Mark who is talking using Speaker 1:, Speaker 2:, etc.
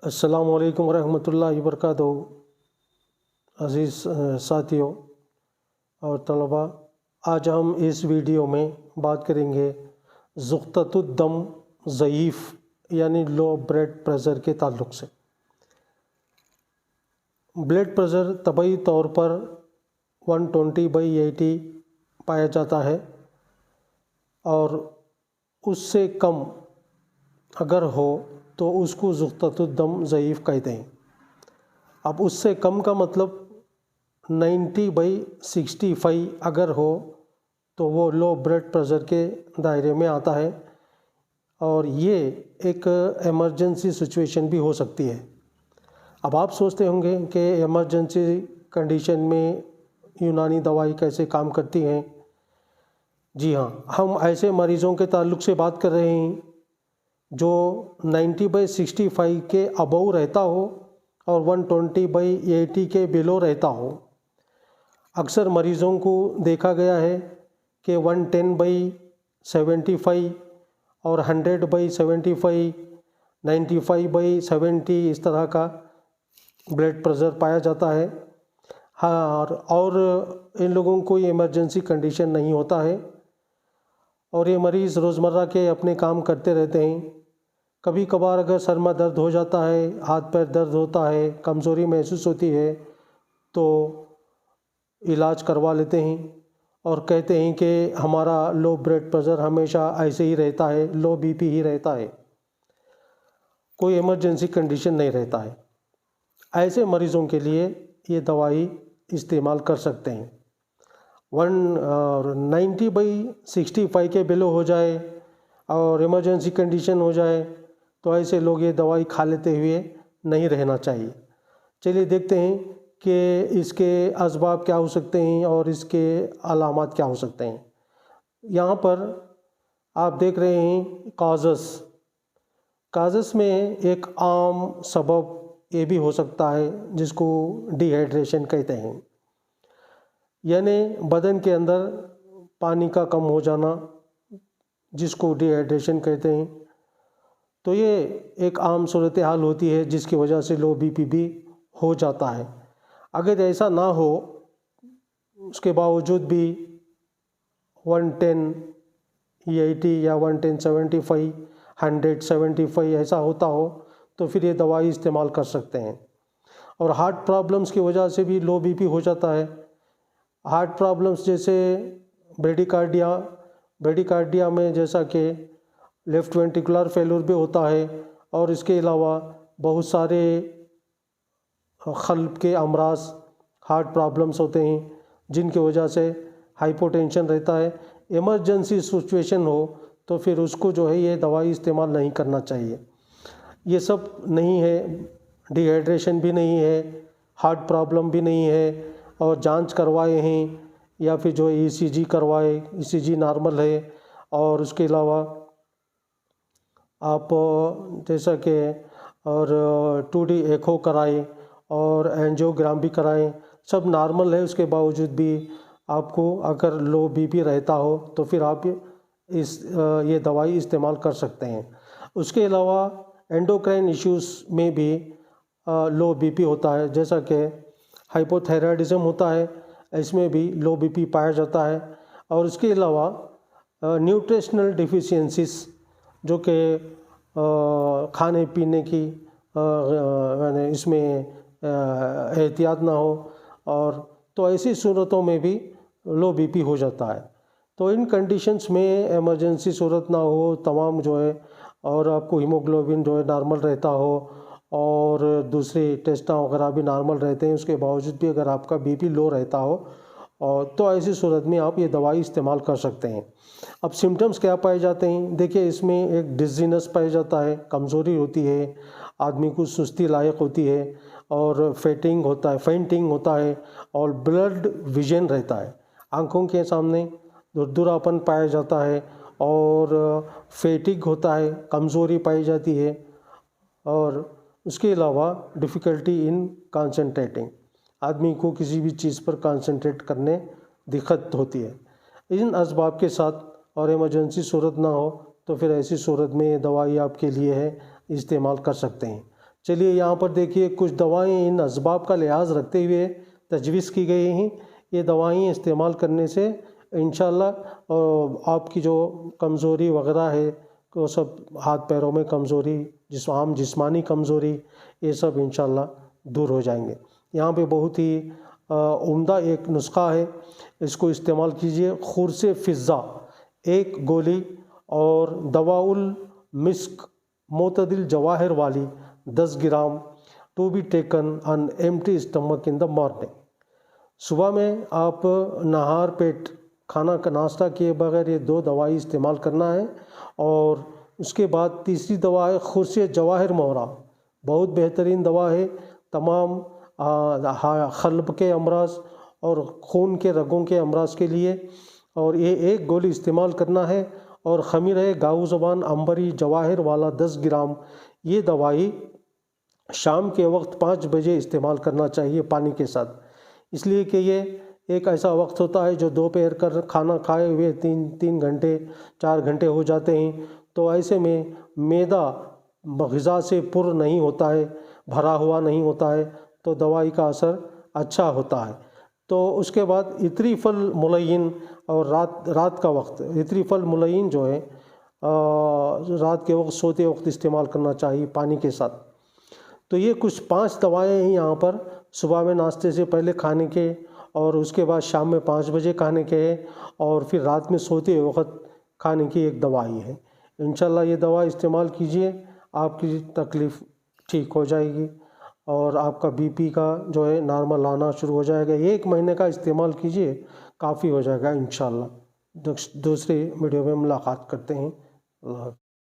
Speaker 1: अस्सलाम वालेकुम रहमतुल्लाहि वबरकातुहू। अज़ीज़ साथियों और तलबा, आज हम इस वीडियो में बात करेंगे ज़ुक़्ततुद्दम ज़ईफ़ यानी लो ब्लड प्रेशर के ताल्लुक़ से। ब्लड प्रेशर तबई तौर पर 120/80 पाया जाता है और उससे कम अगर हो तो उसको ज़ुक़्ततुद्दम ज़ईफ़ कहते हैं। अब उससे कम का मतलब 90/65 अगर हो तो वो लो ब्लड प्रेशर के दायरे में आता है और ये एक एमरजेंसी सिचुएशन भी हो सकती है। अब आप सोचते होंगे कि एमरजेंसी कंडीशन में यूनानी दवाई कैसे काम करती हैं। जी हाँ, हम ऐसे मरीज़ों के ताल्लुक़ से बात कर रहे हैं जो 90/65 के अबव रहता हो और 120/80 के बिलो रहता हो। अक्सर मरीज़ों को देखा गया है कि 110/75 और 100/75, 95/70 इस तरह का ब्लड प्रेशर पाया जाता है। हाँ, और इन लोगों को ये इमरजेंसी कंडीशन नहीं होता है और ये मरीज़ रोज़मर्रा के अपने काम करते रहते हैं। कभी कभार अगर सर में दर्द हो जाता है, हाथ पैर दर्द होता है, कमज़ोरी महसूस होती है तो इलाज करवा लेते हैं और कहते हैं कि हमारा लो ब्लड प्रेशर हमेशा ऐसे ही रहता है, लो बीपी ही रहता है, कोई इमरजेंसी कंडीशन नहीं रहता है। ऐसे मरीज़ों के लिए ये दवाई इस्तेमाल कर सकते हैं। 90/65 के बिलो हो जाए और इमरजेंसी कंडीशन हो जाए तो ऐसे लोग ये दवाई खा लेते हुए नहीं रहना चाहिए। चलिए देखते हैं कि इसके असबाब क्या हो सकते हैं और इसके अलामात क्या हो सकते हैं। यहाँ पर आप देख रहे हैं काज़स में एक आम सबब ये भी हो सकता है जिसको डिहाइड्रेशन कहते हैं, यानी बदन के अंदर पानी का कम हो जाना, जिसको डिहाइड्रेशन कहते हैं। तो ये एक आम सूरत हाल होती है जिसकी वजह से लो बीपी भी हो जाता है। अगर ऐसा ना हो, उसके बावजूद भी 110/80 या 110/75, 100/75 ऐसा होता हो तो फिर ये दवाई इस्तेमाल कर सकते हैं। और हार्ट प्रॉब्लम्स की वजह से भी लो बीपी हो जाता है। हार्ट प्रॉब्लम्स जैसे ब्रेडिकार्डिया में जैसा कि लेफ़्ट वेंट्रिकुलर फेल्योर भी होता है और इसके अलावा बहुत सारे क़ल्ब के अमराज हार्ट प्रॉब्लम्स होते हैं जिनकी वजह से हाइपोटेंशन रहता है। इमरजेंसी सिचुएशन हो तो फिर उसको जो है ये दवाई इस्तेमाल नहीं करना चाहिए। ये सब नहीं है, डिहाइड्रेशन भी नहीं है, हार्ट प्रॉब्लम भी नहीं है और जांच करवाए हैं या फिर जो ECG करवाए, ECG नॉर्मल है और उसके अलावा आप जैसा कि और 2D एको कराएं और एंजियोग्राम भी कराएं, सब नॉर्मल है। उसके बावजूद भी आपको अगर लो बीपी रहता हो तो फिर आप ये दवाई इस्तेमाल कर सकते हैं। उसके अलावा एंडोक्राइन इश्यूज़ में भी लो बीपी होता है, जैसा कि हाइपोथायराइडिज्म होता है, इसमें भी लो बीपी पाया जाता है। और उसके अलावा न्यूट्रिशनल डिफिशियंसीज जो कि खाने पीने की यानी इसमें एहतियात ना हो और तो ऐसी सूरतों में भी लो बीपी हो जाता है। तो इन कंडीशंस में इमरजेंसी सूरत ना हो, तमाम जो है और आपको हीमोग्लोबिन जो है नॉर्मल रहता हो और दूसरे टेस्ट वगैरह भी नॉर्मल रहते हैं, उसके बावजूद भी अगर आपका बीपी लो रहता हो और तो ऐसी सूरत में आप ये दवाई इस्तेमाल कर सकते हैं। अब सिम्टम्स क्या पाए जाते हैं? देखिए, इसमें एक डिज़ीनेस पाया जाता है, कमज़ोरी होती है, आदमी को सुस्ती लायक होती है और फेंटिंग होता है और ब्लड विजन रहता है, आँखों के सामने धुरधुरापन पाया जाता है और फेटिग होता है, कमज़ोरी पाई जाती है और उसके अलावा डिफ़िकल्टी इन कंसंट्रेटिंग, आदमी को किसी भी चीज़ पर कंसंट्रेट करने दिक्कत होती है। इन असबाब के साथ और इमरजेंसी सूरत ना हो तो फिर ऐसी सूरत में ये दवाई आपके लिए है, इस्तेमाल कर सकते हैं। چلیے یہاں پر دیکھیے کچھ دوائیں ان اسباب کا لحاظ رکھتے ہوئے تجویز کی گئی ہیں. یہ دوائیں استعمال کرنے سے انشاءاللہ آپ کی جو کمزوری وغیرہ ہے وہ سب ہاتھ پیروں میں کمزوری عام جسمانی کمزوری یہ سب انشاءاللہ دور ہو جائیں گے. یہاں پہ بہت ہی عمدہ ایک نسخہ ہے، اس کو استعمال کیجئے. خرس فضہ 1 گولی اور دواء المسک معتدل جواہر والی 10 gram to be taken on empty stomach in the morning. صبح میں آپ نہار پیٹ کھانا کا ناشتہ کیے بغیر یہ 2 دوائی استعمال کرنا ہے. اور اس کے بعد تیسری دوا ہے خرس جواہر مہرہ، بہت بہترین دوا ہے تمام قلب کے امراض اور خون کے رگوں کے امراض کے لیے. اور یہ 1 گولی استعمال کرنا ہے. اور خمیر گاؤ زبان عنبری جواہر والا 10 گرام، یہ دوائی شام کے وقت 5 بجے استعمال کرنا چاہیے پانی کے ساتھ، اس لیے کہ یہ ایک ایسا وقت ہوتا ہے جو دوپہر کا کھانا کھائے ہوئے 3 گھنٹے 4 گھنٹے ہو جاتے ہیں. تو ایسے میں معدہ غذا سے پر نہیں ہوتا ہے، بھرا ہوا نہیں ہوتا ہے، تو دوائی کا اثر اچھا ہوتا ہے. تو اس کے بعد عطری پھل ملین، اور رات کا وقت عطری پھل ملین جو ہے رات کے وقت سوتے وقت استعمال کرنا چاہیے پانی کے ساتھ. تو یہ کچھ 5 دوائیں ہیں یہاں پر، صبح میں ناشتے سے پہلے کھانے کے، اور اس کے بعد شام میں 5 بجے کھانے کے ہے، اور پھر رات میں سوتے وقت کھانے کی ایک دوائی ہے. انشاءاللہ یہ دوا استعمال کیجئے، آپ کی تکلیف ٹھیک ہو جائے گی اور آپ کا بی پی کا جو ہے نارمل آنا شروع ہو جائے گا. 1 مہینے کا استعمال کیجئے، کافی ہو جائے گا انشاءاللہ. دوسرے ویڈیو میں ملاقات کرتے ہیں. اللہ حافظ.